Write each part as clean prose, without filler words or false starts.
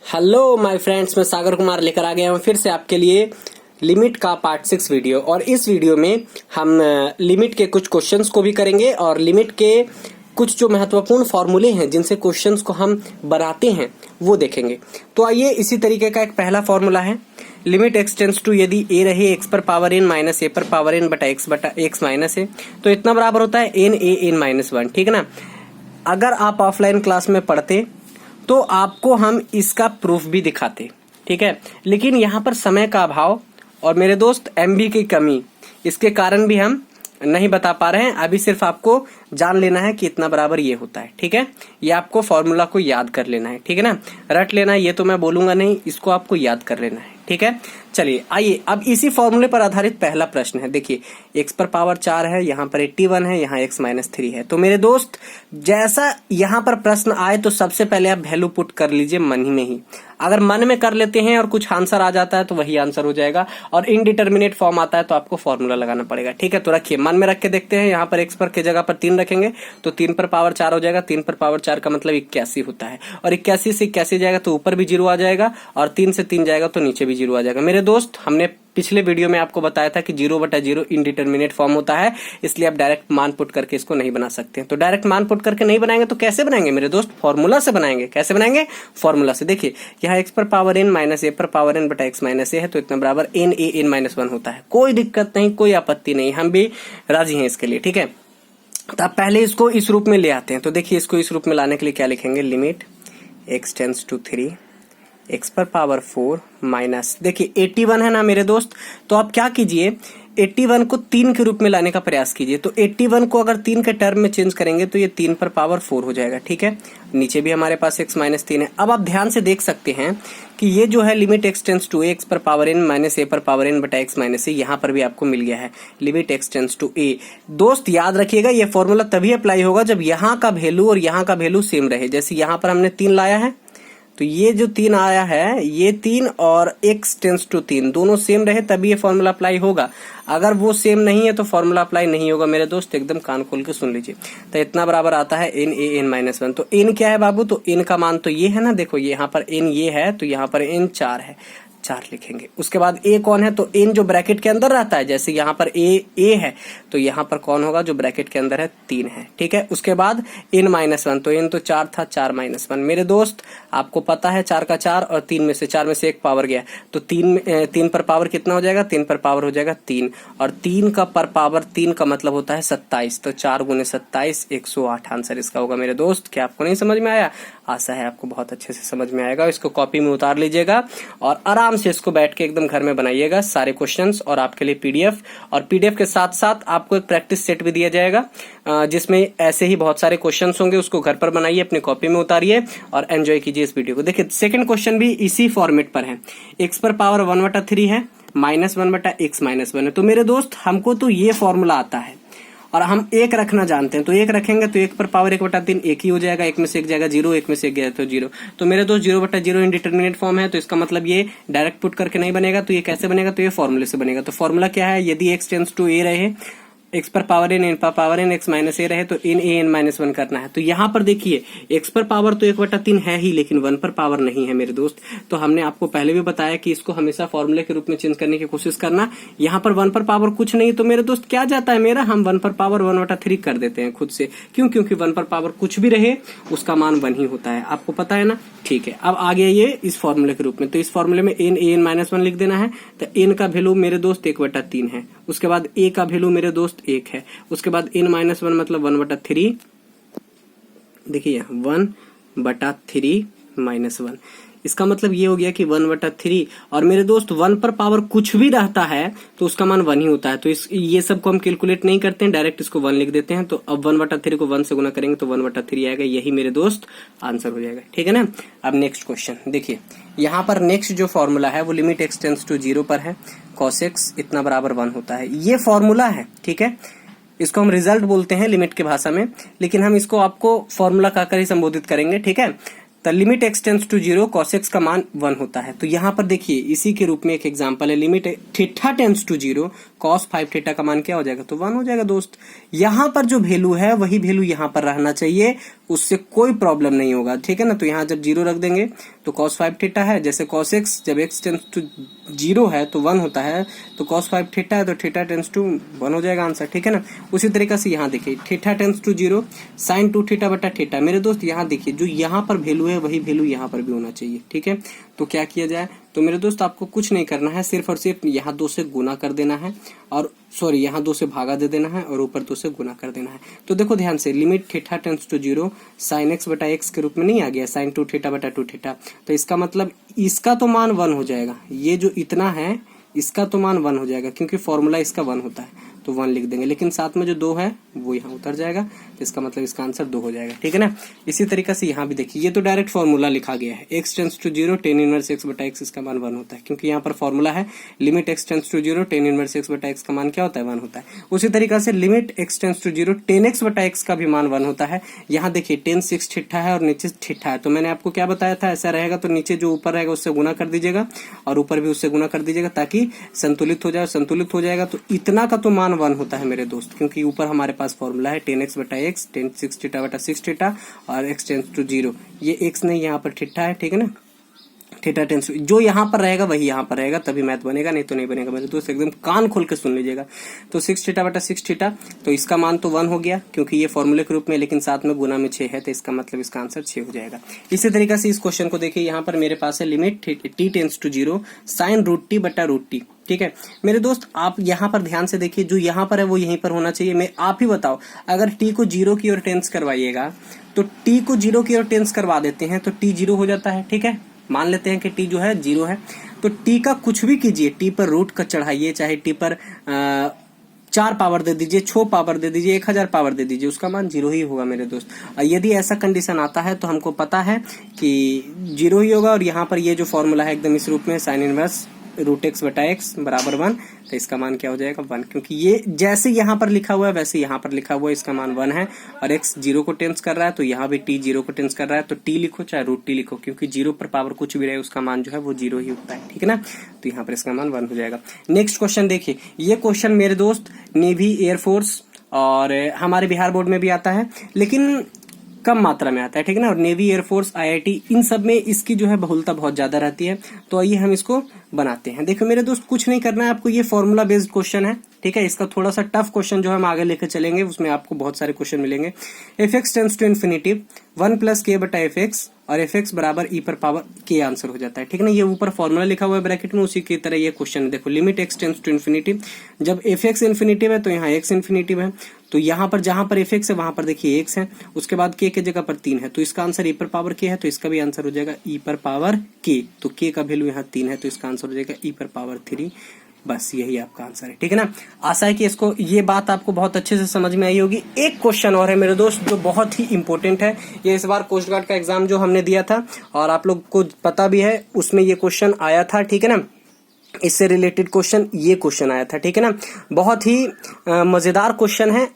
Hello my friends, मैं सागर कुमार लेकर आ गया हूँ फिर से आपके लिए लिमिट का पार्ट 6 वीडियो। और इस वीडियो में हम लिमिट के कुछ क्वेश्चंस को भी करेंगे और लिमिट के कुछ जो महत्वपूर्ण फॉर्मूले हैं जिनसे क्वेश्चंस को हम बनाते हैं वो देखेंगे। तो आइए, इसी तरीके का एक पहला फॉर्मूला है, लिमिट एक्स टेंस टू यदि ए रहे एक्स पर पावर एन माइनस ए पर पावर एन बटा एक्स माइनस ए, तो इतना बराबर होता है n a n minus one. ठीक है ना। अगर आप ऑफलाइन क्लास में पढ़ते तो आपको हम इसका प्रूफ भी दिखाते, ठीक है, लेकिन यहाँ पर समय का अभाव और मेरे दोस्त एमबी की कमी, इसके कारण भी हम नहीं बता पा रहे हैं। अभी सिर्फ आपको जान लेना है कि इतना बराबर ये होता है, ठीक है। ये आपको फॉर्मूला को याद कर लेना है, ठीक है ना, रट लेना है, ये तो मैं बोलूंगा नहीं, इसको आपको याद कर लेना है, ठीक है। चलिए आइए, अब इसी फॉर्मूले पर आधारित पहला प्रश्न है। देखिए, x पर पावर 4 है, यहाँ पर 81 है, यहाँ x माइनस 3 है। तो मेरे दोस्त, जैसा यहाँ पर प्रश्न आए तो सबसे पहले आप वैल्यू पुट कर लीजिए मन ही में ही। अगर मन में कर लेते हैं और कुछ आंसर आ जाता है तो वही आंसर हो जाएगा, और इनडिटर्मिनेट फॉर्म आता है तो आपको फॉर्मूला लगाना पड़ेगा, ठीक है। तो रखिए, मन में रख के देखते हैं। यहाँ पर x पर की जगह पर 3 रखेंगे तो 3 पर पावर 4 हो जाएगा। 3 पर पावर 4 का मतलब 81 होता है, और 81 से 81 जाएगा तो ऊपर भी 0 आ जाएगा, और 3 से 3 जाएगा तो नीचे भी 0 आ जाएगा। मेरे दोस्त, हमने पिछले वीडियो में आपको बताया था कि 0/0 इनडिटर्मिनेट फॉर्म होता है, इसलिए आप डायरेक्ट मान पुट करके इसको नहीं बना सकते। तो डायरेक्ट मान पुट करके नहीं बनाएंगे तो कैसे बनाएंगे मेरे दोस्त? फॉर्मूला से बनाएंगे। कैसे बनाएंगे? फॉर्मूला से। देखिए, यहाँ x पर पावर n माइनस ए पर पावर n बटा एक्स माइनस ए है, तो इतना बराबर n a n माइनस 1 होता है। कोई दिक्कत नहीं, कोई आपत्ति नहीं, हम भी राजी हैं इसके लिए, ठीक है। तो आप पहले इसको इस रूप में ले आते हैं। तो देखिए, इसको इस रूप में लाने के लिए क्या लिखेंगे? Limit x tends to 3 x पर पावर 4 माइनस, देखिए 81 है ना मेरे दोस्त, तो आप क्या कीजिए, 81 को 3 के रूप में लाने का प्रयास कीजिए। तो 81 को अगर 3 के टर्म में चेंज करेंगे तो ये 3 पर पावर 4 हो जाएगा, ठीक है। नीचे भी हमारे पास x माइनस 3 है। अब आप ध्यान से देख सकते हैं कि ये जो है limit x tends to x पर पावर n माइनस ए पर पावर n बटा एक्स माइनस ए, यहाँ पर भी आपको मिल गया है limit x tends to a। दोस्त याद रखिएगा, ये फॉर्मूला तभी अप्लाई होगा जब यहाँ का वैल्यू और यहाँ का वैल्यू सेम रहे। जैसे यहाँ पर हमने 3 लाया है, तो ये जो 3 आया है, ये 3 और x टेंस टू 3 दोनों सेम रहे तभी ये फॉर्मूला अप्लाई होगा। अगर वो सेम नहीं है तो फॉर्मूला अप्लाई नहीं होगा मेरे दोस्त, एकदम कान खोल के सुन लीजिए। तो इतना बराबर आता है n a n माइनस 1। तो n क्या है बाबू? तो n का मान तो ये है ना, देखो ये यहाँ पर n ये है, तो यहाँ पर n 4 है, 4 लिखेंगे। उसके बाद a कौन है? तो n जो ब्रैकेट के अंदर रहता है, जैसे यहाँ पर a है तो यहाँ पर कौन होगा? जो ब्रैकेट के अंदर है 3 है, ठीक है। उसके बाद n माइनस 1, तो n तो 4 था, 4 माइनस 1। मेरे दोस्त, आपको पता है 4 का 4 और 3 में से 4 में से 1 पावर गया, तो 3 पर पावर कितना हो जाएगा? 3 पर पावर हो जाएगा 3, और 3 का पर पावर 3 का मतलब होता है 27। तो 4 गुने 27 108 आंसर इसका होगा मेरे दोस्त। क्या आपको नहीं समझ में आया? आशा है आपको बहुत अच्छे से समझ में आएगा। इसको कॉपी में उतार लीजिएगा और आराम से इसको बैठ के एकदम घर में बनाइएगा सारे क्वेश्चंस, और आपके लिए पीडीएफ, और पीडीएफ के साथ साथ आपको एक प्रैक्टिस सेट भी दिया जाएगा जिसमें ऐसे ही बहुत सारे क्वेश्चंस होंगे। उसको घर पर बनाइए, अपनी कॉपी में उतारिए और एंजॉय कीजिए इस वीडियो को। देखिए, सेकंड क्वेश्चन भी इसी फॉर्मेट पर है। x पर पावर 1/3 है, माइनस 1 बटा एक्स माइनस 1 है। तो मेरे दोस्त, हमको तो ये फॉर्मूला आता है और हम 1 रखना जानते हैं, तो 1 रखेंगे तो 1 पर पावर 1/3 1 ही हो जाएगा। 1 में से 1 जाएगा 0, 1 में से 1 गया तो 0। तो मेरे दोस्त 0/0 इनडिटर्मिनेट फॉर्म है, तो इसका मतलब ये डायरेक्ट पुट करके नहीं बनेगा। तो ये कैसे बनेगा? तो ये फॉर्मूले से बनेगा। तो फॉर्मूला क्या है? यदि x टेंस टू a रहे, x पर पावर n पर पावर n x माइनस ए रहे, तो n a n माइनस 1 करना है। तो यहाँ पर देखिए, x पर पावर तो 1/3 है ही, लेकिन 1 पर पावर नहीं है मेरे दोस्त। तो हमने आपको पहले भी बताया कि इसको हमेशा फॉर्मूले के रूप में चेंज करने की कोशिश करना। यहाँ पर 1 पर पावर कुछ नहीं, तो मेरे दोस्त क्या जाता है मेरा? हम 1 पर पावर 1/3 कर देते हैं खुद से। क्यों? क्योंकि 1 पर पावर कुछ भी रहे उसका मान 1 ही होता है, आपको पता है ना, ठीक है। अब आ गया ये इस फॉर्मूले के रूप में। तो इस फॉर्मूले में n a n माइनस 1 लिख देना है। तो n का वैल्यू मेरे दोस्त 1/3 है, उसके बाद a का वैल्यू मेरे दोस्त 1 है, उसके बाद n माइनस 1 मतलब 1/3, देखिए 1/3 माइनस 1, इसका मतलब ये हो गया कि 1/3। और मेरे दोस्त, 1 पर पावर कुछ भी रहता है तो उसका मान 1 ही होता है। तो ये सब को हम कैलकुलेट नहीं करते हैं, डायरेक्ट इसको 1 लिख देते हैं। तो अब 1/3 को 1 से गुना करेंगे तो 1/3 आएगा। यही मेरे दोस्त आंसर हो जाएगा, ठीक है ना। अब नेक्स्ट क्वेश्चन देखिए, यहाँ पर नेक्स्ट जो फॉर्मूला है वो लिमिट x टेंस टू 0 पर है, cos x इतना बराबर 1 होता है। ये फॉर्मूला है, ठीक है। इसको हम रिजल्ट बोलते हैं लिमिट की भाषा में, लेकिन हम इसको आपको फॉर्मूला कहकर ही संबोधित करेंगे, ठीक है। तो limit x tends to 0 cos x का मान 1 होता है। तो यहाँ पर देखिए, इसी के रूप में एक एग्जांपल है, limit theta tends to 0 cos 5 theta का मान क्या हो जाएगा, तो 1 हो जाएगा दोस्त। यहाँ पर जो वैल्यू है वही वैल्यू यहाँ पर रहना चाहिए, उससे कोई प्रॉब्लम नहीं होगा, ठीक है ना। तो यहाँ जब 0 रख देंगे तो cos 5 थीटा है, जैसे cos x जब x टेंस टू 0 है तो 1 होता है, तो cos 5 थीटा है तो थीटा टेंस टू 1 हो जाएगा आंसर, ठीक है ना। उसी तरीके से यहाँ देखिए theta tends to 0 sin 2 theta बटा थीटा। मेरे दोस्त यहाँ देखिए जो यहाँ पर वैल्यू है वही वैल्यू यहाँ पर भी होना चाहिए, ठीक है। तो क्या किया जाए, तो मेरे दोस्त आपको कुछ नहीं करना है, सिर्फ और सिर्फ यहाँ 2 से गुना कर देना है, और सॉरी यहाँ 2 से भागा दे देना है और ऊपर 2 से गुना कर देना है। तो देखो ध्यान से, limit theta tends to 0 sin x बटा x के रूप में नहीं आ गया, sin 2 थीटा बटा 2 थीटा। तो इसका मतलब इसका तो मान 1 हो जाएगा, ये जो इतना है इसका तो मान 1 हो जाएगा, क्योंकि फॉर्मूला इसका 1 होता है, तो 1 लिख देंगे। लेकिन साथ में जो 2 है वो यहाँ उतर जाएगा, तो इसका मतलब इसका आंसर 2 हो जाएगा, ठीक है ना। इसी तरीके से यहाँ भी देखिए, ये तो डायरेक्ट फॉर्मूला लिखा गया है, x tends to 0 tan inverse x बटा x, इसका मान 1 होता है, क्योंकि यहाँ पर फॉर्मूला है limit x tends to 0 tan inverse x बटा x का मान क्या होता है, 1 होता है। उसी तरीके से limit x tends to 0 tan x बटा x का भी मान 1 होता है। यहाँ देखिए tan 6 ठिठा है और नीचे ठिठा है, तो मैंने आपको क्या बताया था, ऐसा रहेगा तो नीचे जो ऊपर रहेगा उससे गुना कर दीजिएगा और ऊपर भी उससे गुना कर दीजिएगा, ताकि संतुलित हो जाए। संतुलित हो जाएगा तो इतना का तो मान 1 होता है मेरे दोस्त, क्योंकि ऊपर हमारे पास फॉर्मूला है tan x बटा x, tan 6 थीटा बटा 6 थीटा और x टेंस टू 0, ये x नहीं यहाँ पर थीटा है, ठीक है ना। थीटा टेंस जो यहाँ पर रहेगा वही यहाँ पर रहेगा, तभी मैथ बनेगा, नहीं तो नहीं बनेगा मेरे दोस्त, एकदम कान खोल के सुन लीजिएगा। तो 6 थीटा बटा 6 थीटा, तो इसका मान तो 1 हो गया क्योंकि ये फॉर्मूले के रूप में, लेकिन साथ में गुना में 6 है, तो इसका मतलब इसका आंसर 6 हो जाएगा। इसी तरीके से इस क्वेश्चन को देखिए, यहाँ पर मेरे पास है limit t tends to 0 sin root t बटा रूट टी, ठीक है मेरे दोस्त। आप यहाँ पर ध्यान से देखिए, जो यहाँ पर है वो यहीं पर होना चाहिए। मैं आप ही बताओ, अगर t को 0 की ओर टेंस करवाइएगा तो t को 0 की ओर टेंस करवा देते हैं तो t 0 हो जाता है, ठीक है। मान लेते हैं कि t जो है 0 है, तो t का कुछ भी कीजिए, t पर रूट का चढ़ाइए, चाहे t पर 4 पावर दे दीजिए, 6 पावर दे दीजिए, 1000 पावर दे दीजिए, उसका मान 0 ही होगा मेरे दोस्त। यदि ऐसा कंडीशन आता है तो हमको पता है कि 0 ही होगा, और यहाँ पर ये जो फॉर्मूला है एकदम इस रूप में साइन इनवर्स रूट एक्स बटा एक्स बराबर 1, तो इसका मान क्या हो जाएगा 1, क्योंकि ये जैसे यहाँ पर लिखा हुआ है वैसे यहाँ पर लिखा हुआ है, इसका मान 1 है, और x 0 को टेंस कर रहा है तो यहाँ भी t 0 को टेंस कर रहा है, तो t लिखो चाहे रूट t लिखो, क्योंकि 0 पर पावर कुछ भी रहे उसका मान जो है वो 0 ही होता है, ठीक है ना। तो यहाँ पर इसका मान 1 हो जाएगा। नेक्स्ट क्वेश्चन देखिए, ये क्वेश्चन मेरे दोस्त नेवी, एयरफोर्स और हमारे बिहार बोर्ड में भी आता है, लेकिन कम मात्रा में आता है, ठीक है ना। और नेवी, एयरफोर्स, आईआईटी, इन सब में इसकी जो है बहुलता बहुत ज्यादा रहती है। तो आइए हम इसको बनाते हैं। देखो मेरे दोस्त, कुछ नहीं करना है आपको, ये फॉर्मूला बेस्ड क्वेश्चन है, ठीक है। इसका थोड़ा सा टफ क्वेश्चन जो है हम आगे लेकर चलेंगे, उसमें आपको बहुत सारे क्वेश्चन मिलेंगे। F x tends to infinity 1 plus k बटा एफ एक्स, और एफ एक्स बराबर ई पर पावर के आंसर हो जाता है, ठीक है ना। ये ऊपर फॉर्मूला लिखा हुआ है ब्रैकेट में, उसी की तरह ये क्वेश्चन है। देखो limit x tends to infinity, जब एफ एक्स इन्फिनिटिव है तो यहाँ एक्स इन्फिनिटिव है, तो यहाँ पर जहां पर एफ एक्स है वहां पर देखिए एक्स है, उसके बाद के जगह पर 3 है, तो इसका आंसर ई पर पावर के है, तो इसका भी आंसर हो जाएगा ई पर पावर के। तो के का वैल्यू यहाँ 3 है, तो इसका आंसर हो जाएगा ई पर पावर 3। बस यही आपका आंसर है, ठीक है ना। आशा है कि इसको ये बात आपको बहुत अच्छे से समझ में आई होगी। एक क्वेश्चन और है मेरे दोस्त जो बहुत ही इंपॉर्टेंट है, ये इस बार कोस्ट गार्ड का एग्जाम जो हमने दिया था और आप लोग को पता भी है, उसमें ये क्वेश्चन आया था, ठीक है ना। इससे रिलेटेड क्वेश्चन ये क्वेश्चन आया था, ठीक है ना। बहुत ही मजेदार क्वेश्चन है,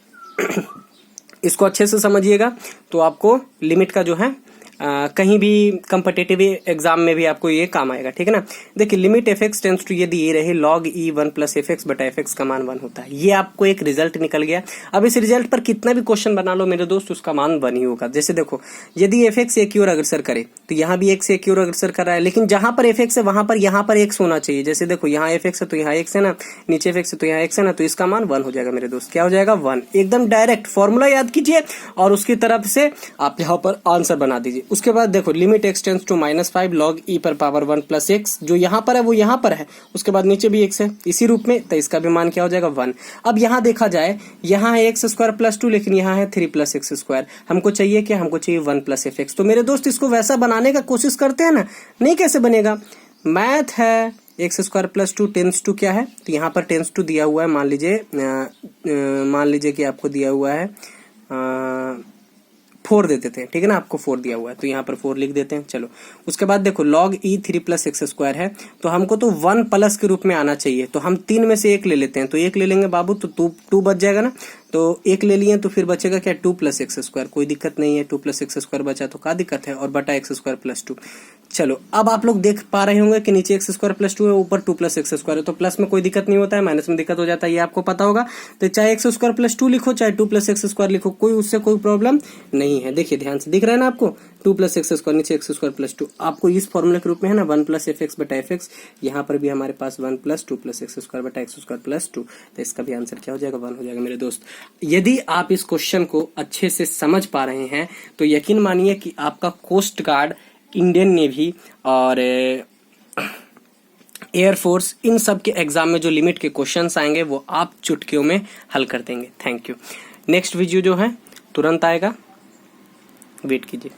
इसको अच्छे से समझिएगा तो आपको लिमिट का जो है कहीं भी कम्पिटेटिव एग्जाम में भी आपको ये काम आएगा, ठीक है ना। देखिए limit f x tends to, यदि ये रहे log e 1 plus f x बटा एफ एक्स का मान 1 होता है, ये आपको एक रिजल्ट निकल गया। अब इस रिजल्ट पर कितना भी क्वेश्चन बना लो मेरे दोस्त, उसका मान 1 ही होगा। जैसे देखो, यदि एफ एक्स एक की ओर अग्रसर करे तो यहाँ भी एक्स एक की ओर अग्रसर कर रहा है, लेकिन जहां पर एफ एक्स है वहां पर यहाँ पर एक्स होना चाहिए। जैसे देखो यहाँ एफ एक्स है तो यहाँ एक्स है ना, नीचे एफ एक्स है तो यहाँ एक्स है ना, तो इसका मान 1 हो जाएगा मेरे दोस्त। क्या हो जाएगा 1, एकदम डायरेक्ट फॉर्मूला याद कीजिए और उसकी तरफ से आप यहाँ पर आंसर बना दीजिए। उसके बाद देखो limit x tends to -5 log e पर पावर 1 प्लस एक्स, जो यहाँ पर है वो यहाँ पर है, उसके बाद नीचे भी एक्स है इसी रूप में, तो इसका भी मान क्या हो जाएगा 1। अब यहाँ देखा जाए, यहाँ है एक्स स्क्वायर प्लस 2, लेकिन यहाँ है 3 प्लस एक्स स्क्वायर, हमको चाहिए क्या, हमको चाहिए 1 प्लस एफ एक्स। तो मेरे दोस्त इसको वैसा बनाने का कोशिश करते हैं ना, नहीं कैसे बनेगा। मैथ है x square plus 2 tends to क्या है, तो यहाँ पर टेंस टू दिया हुआ है, मान लीजिए कि आपको दिया हुआ है 4 दे देते हैं, ठीक है ना, आपको 4 दिया हुआ है तो यहाँ पर 4 लिख देते हैं। चलो उसके बाद देखो log e 3 plus x square है, तो हमको तो 1 प्लस के रूप में आना चाहिए, तो हम 3 में से 1 ले लेते हैं, तो 1 ले लेंगे बाबू, तो 2 बच जाएगा ना, तो एक ले लिए तो फिर बचेगा क्या 2 + x²। कोई दिक्कत नहीं है, 2 + x² बचा तो क्या दिक्कत है, और बटा x² + 2। चलो अब आप लोग देख पा रहे होंगे कि नीचे x² + 2 है, ऊपर 2 + x² है, तो प्लस में कोई दिक्कत नहीं होता है, माइनस में दिक्कत हो जाता है, ये आपको पता होगा। तो चाहे x² + 2 लिखो चाहे 2 + x² लिखो, कोई उससे कोई प्रॉब्लम नहीं है। देखिए ध्यान से दिख रहा है ना आपको, 2 + x² नीचे x² + 2 आपको इस फॉर्मूले के रूप में है ना 1 + fx बटा fx। यहाँ पर भी हमारे पास 1 + 2 + x² बटा x² + 2। तो इसका भी आंसर क्या हो जाएगा, 1 हो जाएगा मेरे दोस्त। यदि आप इस क्वेश्चन को अच्छे से समझ पा रहे हैं तो यकीन मानिए कि आपका कोस्ट गार्ड, इंडियन नेवी और एयरफोर्स, इन सब के एग्जाम में जो लिमिट के क्वेश्चंस आएंगे वो आप चुटकियों में हल कर देंगे। Thank you. नेक्स्ट वीडियो जो है तुरंत आएगा, वेट कीजिए।